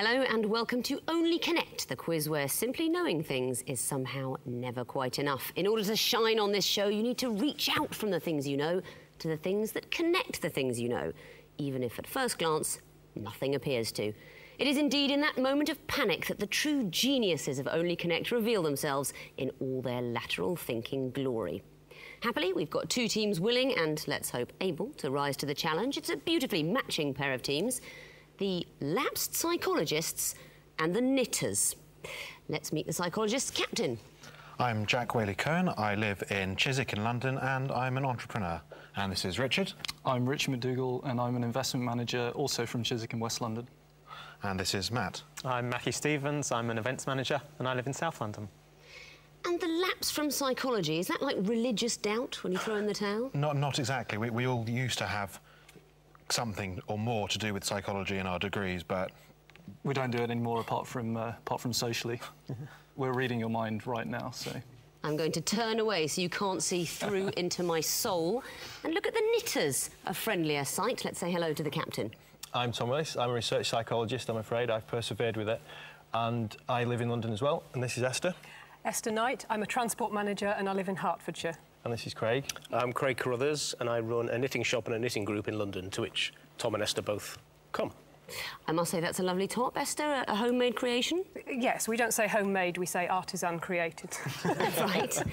Hello and welcome to Only Connect, the quiz where simply knowing things is somehow never quite enough. In order to shine on this show, you need to reach out from the things you know to the things that connect the things you know, even if at first glance, nothing appears to. It is indeed in that moment of panic that the true geniuses of Only Connect reveal themselves in all their lateral thinking glory. Happily, we've got two teams willing and, let's hope, able to rise to the challenge. It's a beautifully matching pair of teams. The lapsed psychologists and the knitters. Let's meet the psychologists. Captain. I'm Victoria Coren. I live in Chiswick in London and I'm an entrepreneur. And this is Richard. I'm Richard McDougall and I'm an investment manager, also from Chiswick in West London. And this is Matt. I'm Matthew Stevens. I'm an events manager and I live in South London. And the lapse from psychology, is that like religious doubt when you throw in the towel? Not exactly. We all used to have something or more to do with psychology in our degrees, but we don't do it anymore apart from socially. We're reading your mind right now, so I'm going to turn away so you can't see through into my soul. And look at the knitters, a friendlier sight. Let's say hello to the captain. I'm Tom Willis. I'm a research psychologist, I'm afraid. I've persevered with it. And I live in London as well. And this is Esther. Esther Knight. I'm a transport manager and I live in Hertfordshire. And this is Craig. I'm Craig Carruthers and I run a knitting shop and a knitting group in London, to which Tom and Esther both come. I must say that's a lovely top, Esther, a homemade creation. Yes, we don't say homemade, we say artisan created. Right.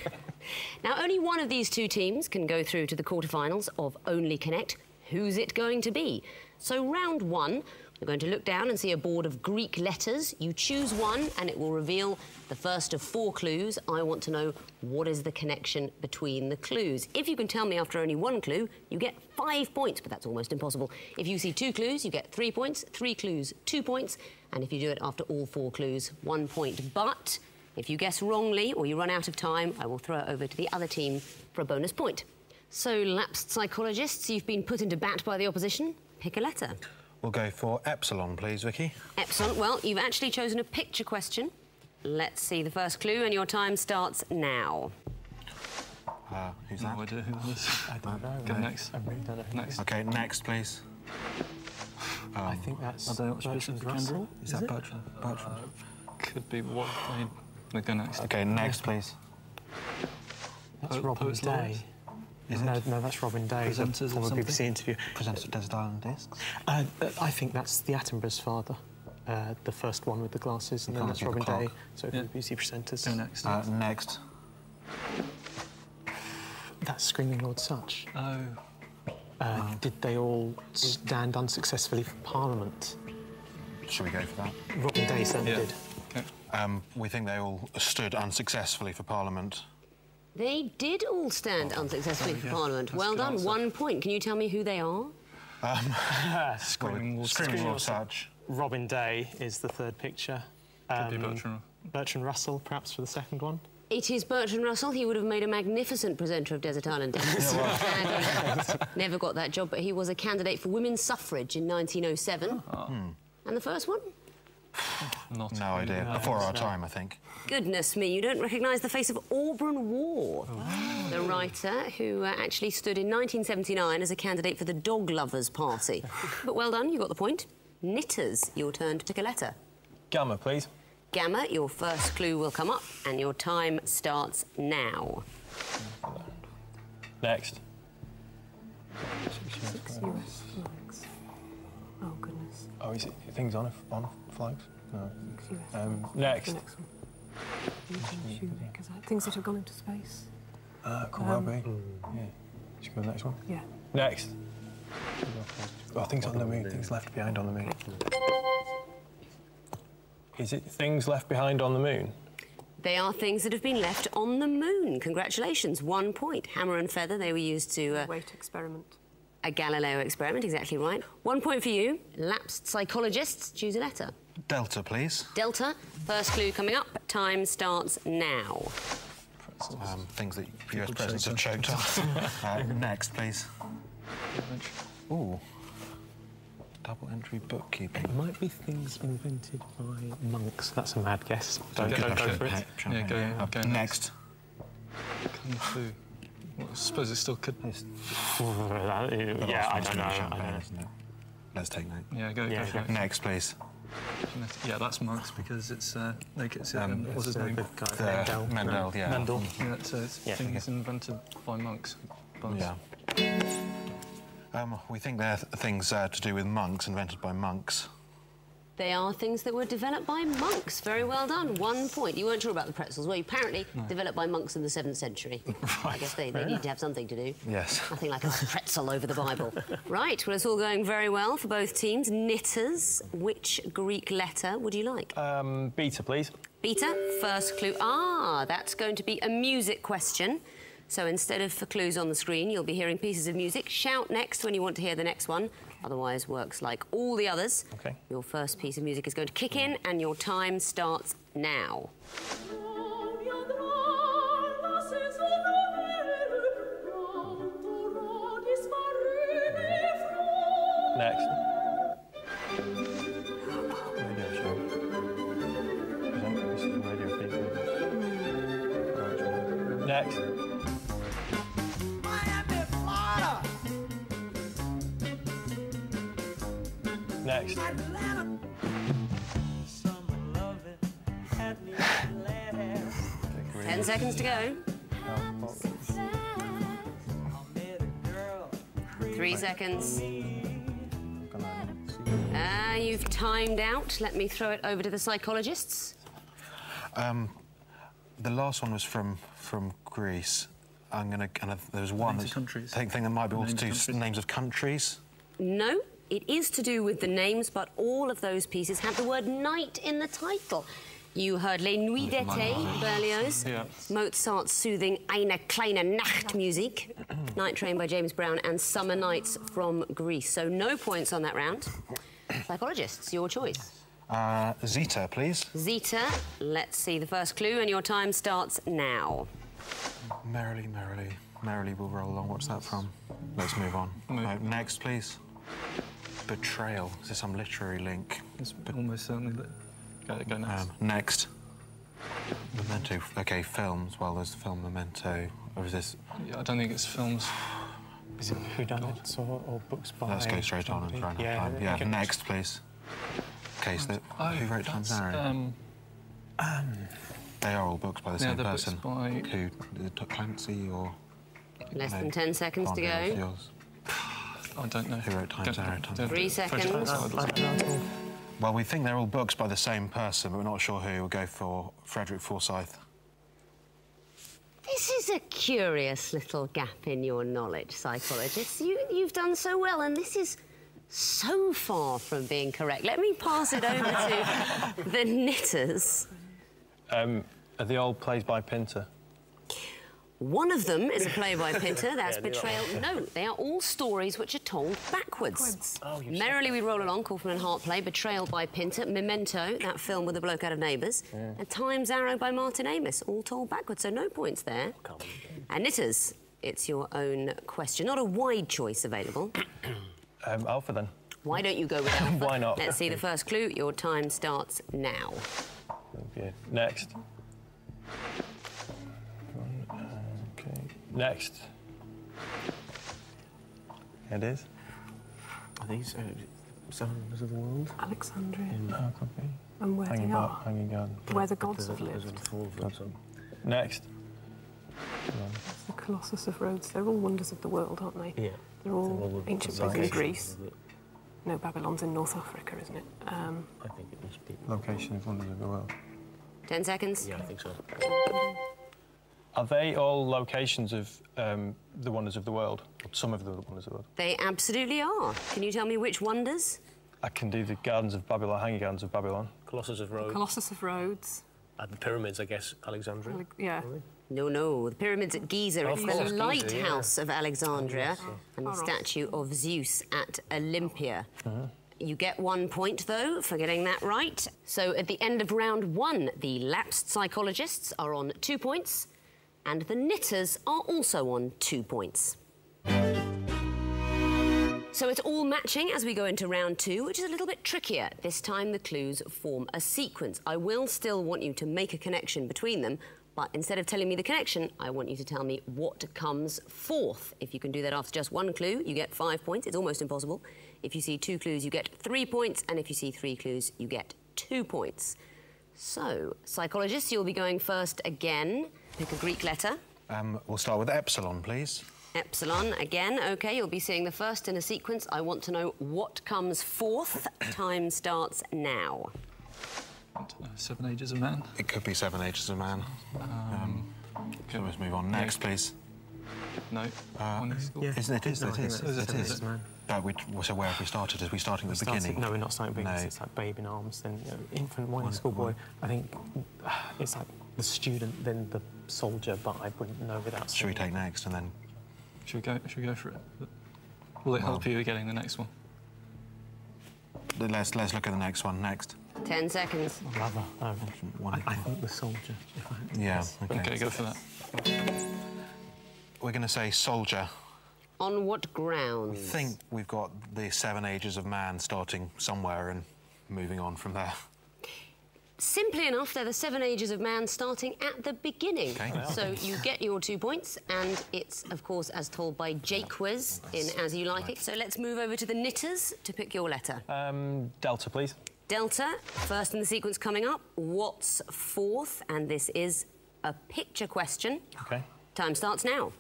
Now, only one of these two teams can go through to the quarterfinals of Only Connect. Who's it going to be? So round one, we're going to look down and see a board of Greek letters. You choose one and it will reveal the first of 4 clues. I want to know what is the connection between the clues. If you can tell me after only 1 clue, you get 5 points, but that's almost impossible. If you see 2 clues, you get 3 points, 3 clues, 2 points, and if you do it after all 4 clues, 1 point. But if you guess wrongly or you run out of time, I will throw it over to the other team for a bonus point. So, lapsed psychologists, you've been put into bat by the opposition. Pick a letter. We'll go for Epsilon, please, Vicky. Epsilon. Well, you've actually chosen a picture question. Let's see the first clue, and your time starts now. Who's that? no idea who that is. I don't know. Go next. I really don't know. Next. OK, next, please. I think that's Bertrand Russell. Is that Bertrand? Could be what? No, go next. OK, next, please. That's Robin Poet's Day. Laureate. No, that's Robin Day. Presenters from or a something? BBC interview. Presenter Desert Island Discs. I think that's the Attenborough's father, the first one with the glasses, and then that's Robin Day. So Yeah. BBC presenters. Go next. Next. That's Screaming Lord Sutch. Oh. Did they all stand unsuccessfully for Parliament? Shall we go for that? Robin Day certainly did. Okay. We think they all stood unsuccessfully for Parliament. They did all stand unsuccessfully for Parliament. That's Well a good done, answer. 1 point. Can you tell me who they are? Screaming Lord Sutch. Robin Day is the third picture. Could be Bertrand. Bertrand Russell, perhaps, for the second one. It is Bertrand Russell. He would have made a magnificent presenter of Desert Island Discs. Never got that job, but he was a candidate for women's suffrage in 1907. And the first one? Not No idea. Before our time, I think. Goodness me, you don't recognise the face of Auburn Waugh, the writer who actually stood in 1979 as a candidate for the Dog Lovers Party. But well done, you got the point. Knitters, your turn to pick a letter. Gamma, please. Gamma, your first clue will come up, and your time starts now. Next. US flags. Oh, goodness. Oh, is it things on flags? No. US Next. The next one. Things that have gone into space. Could well be. Yeah. Should we go to the next one? Yeah. Next. Oh, things on the moon. Things left behind on the moon. Is it things left behind on the moon? They are things that have been left on the moon. Congratulations, 1 point. Hammer and feather, they were used to... Weight experiment. A Galileo experiment, exactly right. 1 point for you. Lapsed psychologists, choose a letter. Delta, please. Delta, first clue coming up. Time starts now. Things that US presidents have choked on. Next, please. Ooh. Double entry bookkeeping. It might be things invented by monks. That's a mad guess. Don't Go go for it. Yeah, go Next. Kung Fu. Well, I suppose it still could. Yeah, I don't know. Let's take note. Yeah, go. Yeah, Go for it. Next, please. Yeah, that's monks because it's what's his name? Mendel, yeah. Mendel. Yeah, so it's things invented by monks. Yeah. We think they're things to do with monks, invented by monks. They are things that were developed by monks. Very well done. 1 point. You weren't sure about the pretzels, were you? Apparently developed by monks in the 7th century. Right. I guess they needed to have something to do. Yes. Nothing like a pretzel over the Bible. Right, well, it's all going very well for both teams. Knitters, which Greek letter would you like? Beta, please. Beta, first clue. Ah, that's going to be a music question. So instead of for clues on the screen, you'll be hearing pieces of music. Shout next when you want to hear the next one. Otherwise, works like all the others. OK. Your first piece of music is going to kick in, and your time starts now. Next. Radio show. This is radio feed. Next. Next. 10 seconds to go. 3 seconds. You've timed out. Let me throw it over to the psychologists. The last one was from Greece. There's one countries. thing that might be also names of countries. No, it is to do with the names, but all of those pieces have the word night in the title. You heard Les Nuits d'été, Berlioz, Mozart's soothing Eine kleine Nachtmusik, Night Train by James Brown, and Summer Nights from Greece. So no points on that round. Psychologists, your choice. Zeta, please. Zeta, let's see the first clue, and your time starts now. Merrily, merrily, merrily we'll roll along. What's that from? Let's move on. Next, please. Betrayal. Is there some literary link? It's almost certainly lit. Go next. Next. Memento. OK, films. Well, there's the film Memento. Or is this... Yeah, I don't think it's films. Is it whodunits or books by... Let's go straight on and try and have time. Yeah, next, please. OK, so who wrote Time's Arrow? They are all books by the same person. By... Who? Is it Clancy or... Less than 10 seconds to go. I don't know. Who wrote Time's Arrow? 3 seconds. Well, we think they're all books by the same person, but we're not sure who. We'll go for Frederick Forsyth. This is a curious little gap in your knowledge, psychologists. You've done so well, and this is so far from being correct. Let me pass it over to the Knitters. Are they all plays by Pinter? One of them is a play by Pinter, that's Betrayal. No, they are all stories which are told backwards. Merrily We Roll Along, Kaufman and Hart play, Betrayal by Pinter, Memento, that film with the bloke out of Neighbours, and Time's Arrow by Martin Amis, all told backwards, so no points there. And Knitters, it's your own question. Not a wide choice available. Alpha, then. Why don't you go with Alpha? Why not? Let's see the first clue. Your time starts now. Okay. Next. Next. It is. I think it's Seven Wonders of the World. Alexandria. Could be. And where they are. Hanging Garden. Where the gods have lived. Next. The Colossus of Rhodes. They're all wonders of the world, aren't they? Yeah. They're all ancient places in Greece. No, Babylon's in North Africa, isn't it? I think it must be. Location of Wonders of the World. 10 seconds. Yeah, I think so. Are they all locations of the Wonders of the World? Some of the Wonders of the World? They absolutely are. Can you tell me which wonders? I can do the Gardens of Babylon, Hanging Gardens of Babylon. Colossus of Rhodes. Colossus of Rhodes. And the pyramids, I guess, Alexandria. Yeah. No, the pyramids at Giza. It's the course, Giza, lighthouse of Alexandria and the statue of Zeus at Olympia. You get 1 point, though, for getting that right. So at the end of round one, the lapsed psychologists are on 2 points, and the Knitters are also on 2 points. So it's all matching as we go into round two, which is a little bit trickier. This time the clues form a sequence. I will still want you to make a connection between them, But instead of telling me the connection, I want you to tell me what comes fourth. If you can do that after just one clue, you get 5 points. It's almost impossible. If you see 2 clues, you get 3 points. And if you see 3 clues, you get 2 points. So, psychologists, you'll be going first again. Pick a Greek letter. We'll start with epsilon, please. Epsilon, again. OK, you'll be seeing the first in a sequence. I want to know what comes fourth. Time starts now. 7 Ages of Man. It could be 7 Ages of Man. So let's move on. Next, please. No. Yeah. Isn't it? It is. But so where have we started? Are we starting at the beginning? No, we're not starting at the beginning. No. It's like Babe in Arms, then infant, when schoolboy. I think it's like the student, then the soldier, but I wouldn't know without. Should we take next and then? Should we go for it? Will it help you getting the next one? Let's look at the next one. Next. 10 seconds. Lover. I think the soldier. Yeah. Okay, go for that. We're going to say soldier. On what grounds? I think we've got the 7 Ages of Man starting somewhere and moving on from there. Simply enough, they're the 7 Ages of Man starting at the beginning. Okay. So you get your 2 points, and it's, of course, as told by Jaquiz in As You Like It. So let's move over to the knitters to pick your letter. Delta, please. Delta, first in the sequence coming up. What's fourth? And this is a picture question. OK. Time starts now.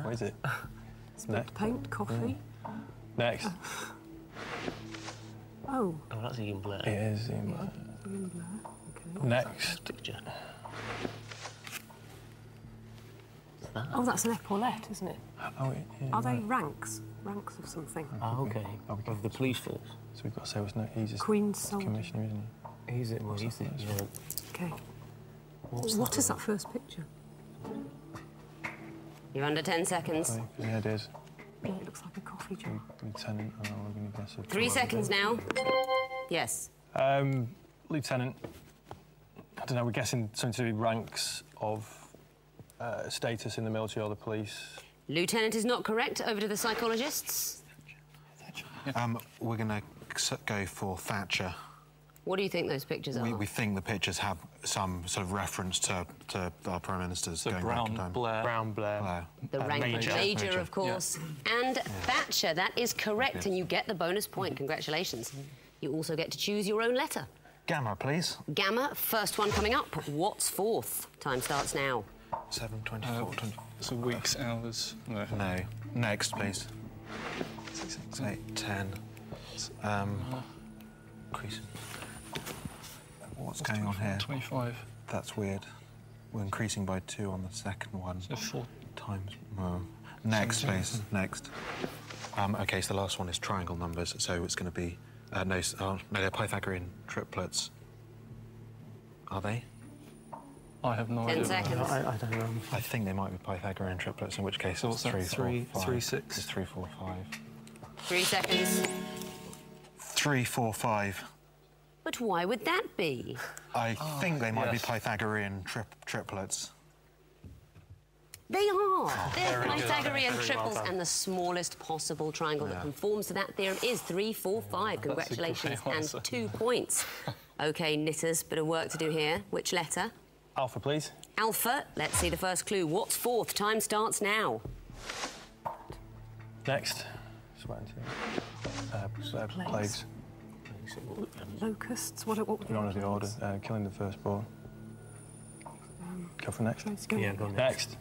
What is it? Spit paint, coffee. Next. Oh. Oh, that's Ian Blair. It is Ian Blair. Ian Blair. OK. Next. Picture. Oh, that's an epaulette, isn't it? Oh, yeah, Are they ranks? Ranks of something? Oh, OK. Of the police force. So we've got to say what's no. He's a Queen's soldier. commissioner, isn't he? He's it. Well, he's it. Yeah. OK. What is that first picture? You're under 10 seconds. Oh, yeah, it is. Yeah, it looks like a coffee jar. Lieutenant. Oh, we're going to guess it. 3 seconds now. Yes. Lieutenant. I don't know. We're guessing something to do with ranks of status in the military or the police. Lieutenant is not correct. Over to the psychologists. We're going to go for Thatcher. What do you think those pictures are? We think the pictures have some sort of reference to our Prime Ministers So going back in time. Brown Blair. The rank Major. major, of course. Yeah. And Thatcher, that is correct, and you get the bonus point. Congratulations. You also get to choose your own letter. Gamma, please. Gamma, first one coming up. What's fourth? Time starts now. 7, 24, 20. So weeks, hours. No. No. Next, please. 8, 10. Increasing. What's going on here? 25. That's weird. We're increasing by 2 on the second one. So 4 times. Next, please. Next. OK, so the last one is triangle numbers, so it's going to be... no, they're Pythagorean triplets. Are they? I have no 10 idea. seconds. I don't know. I think they might be Pythagorean triplets, in which case So it's what's that? 3, 4, 5. 3, 6. It's 3, 4, 5. 3 seconds. 3, 4, 5. But why would that be? I think they might be Pythagorean triplets. They are. They're Very good. Pythagorean Very triples, well done. and the smallest possible triangle that conforms to that theorem is 3, 4, 5. Congratulations, great answer. and 2 points. OK, knitters, bit of work to do here. Which letter? Alpha, please. Alpha. Let's see the first clue. What's fourth? Time starts now. Next. Plagues. Locusts? What In honour of the order. Killing the firstborn. Go for next. Yeah, go Next.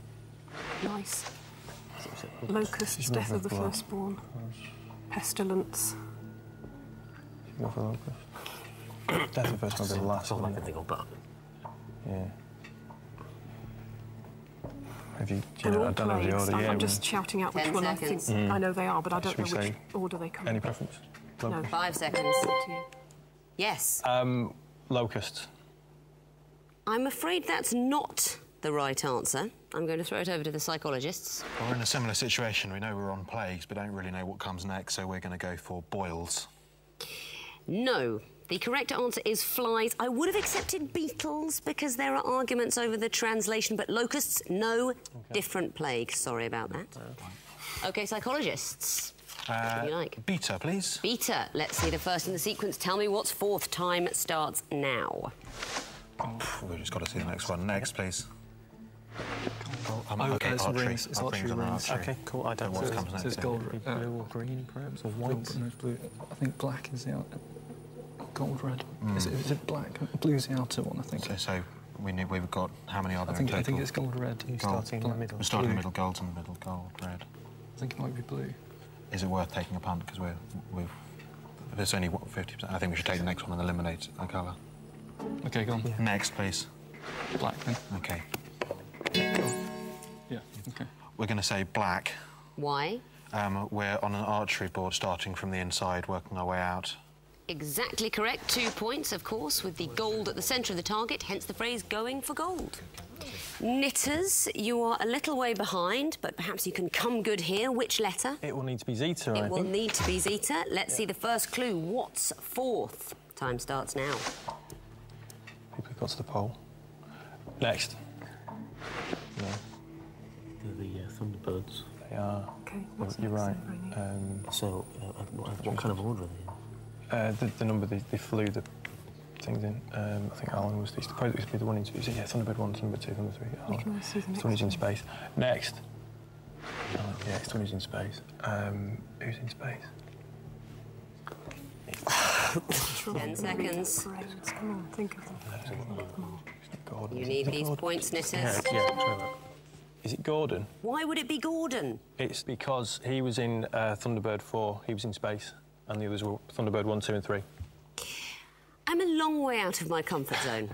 Nice. Locusts, death of the firstborn. Pestilence. Go for locust. Death of the firstborn will be the last That's all I one. can think of, but... Yeah. Have you... They're all I don't know the plagues. order. Yeah, I'm just shouting out which 10 one seconds. I think I know they are, but I don't Should know we which say order they come Any in. preference? No. 5 seconds. Up to you. Yes. Locust. I'm afraid that's not the right answer. I'm going to throw it over to the psychologists. We're in a similar situation. We know we're on plagues, but don't really know what comes next, so we're going to go for boils. No. The correct answer is flies. I would have accepted beetles because there are arguments over the translation, but locusts, no. Different plague. Sorry about that. OK, psychologists. What do you like? Beta, please. Beta. Let's see the first in the sequence. Tell me what's fourth. Time starts now. We've just got to see the next one. Next, please. Okay, it's archery. rings. It's archery and rings. archery. Okay, cool. I don't So what know. comes next? It's gold. Blue or green, perhaps, or white. No, it's blue. I think black is the outer. Gold, red. Is it black? Blue's the outer one, I think. So we've got how many are there in total? I think it's gold, red. Starting in the middle. We're starting in the middle. Gold's in the middle. Gold, red. I think it might be blue. Is it worth taking a punt? Because we've. If it's only 50%, I think we should take the next one and eliminate a colour. Okay, go on. Yeah. Next, please. Black then. Okay. Yeah. Okay. We're going to say black. Why? We're on an archery board, starting from the inside, working our way out. Exactly correct. 2 points, of course, with the gold at the centre of the target, hence the phrase going for gold. Knitters, you are a little way behind, but perhaps you can come good here. Which letter? It will need to be Zeta, I It think. will need to be Zeta. Let's see the first clue. What's fourth? Time starts now. People have got to the pole. Next. No, They're the Thunderbirds. they are. Okay, what's You're next right. then, Brainy? So, what kind of order are they in? The number they flew the things in. I think Alan was. It's supposed to be the one in space. Yeah, Thunderbird 1, Thunderbird 2, Thunderbird 3. We can always see the It's next the one who's in one. space. Next. Yeah, it's the one who's in space. Who's in space? 10 seconds. Brains. Come on, think of them. Come on. Gordon. You Is need it these Gordon? points, Knitters. Yeah, try that. Is it Gordon? Why would it be Gordon? It's because he was in Thunderbird 4, he was in space, and the others were Thunderbird 1, 2 and 3. I'm a long way out of my comfort zone.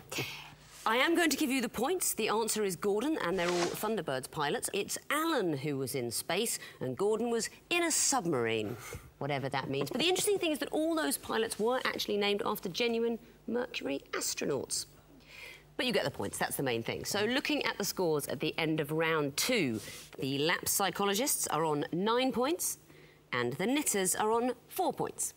I am going to give you the points. The answer is Gordon, and they're all Thunderbirds pilots. It's Alan who was in space, and Gordon was in a submarine, whatever that means. But the interesting thing is that all those pilots were actually named after genuine Mercury astronauts. But you get the points, that's the main thing. So looking at the scores at the end of round 2, the lapsed psychologists are on 9 points, and the knitters are on 4 points.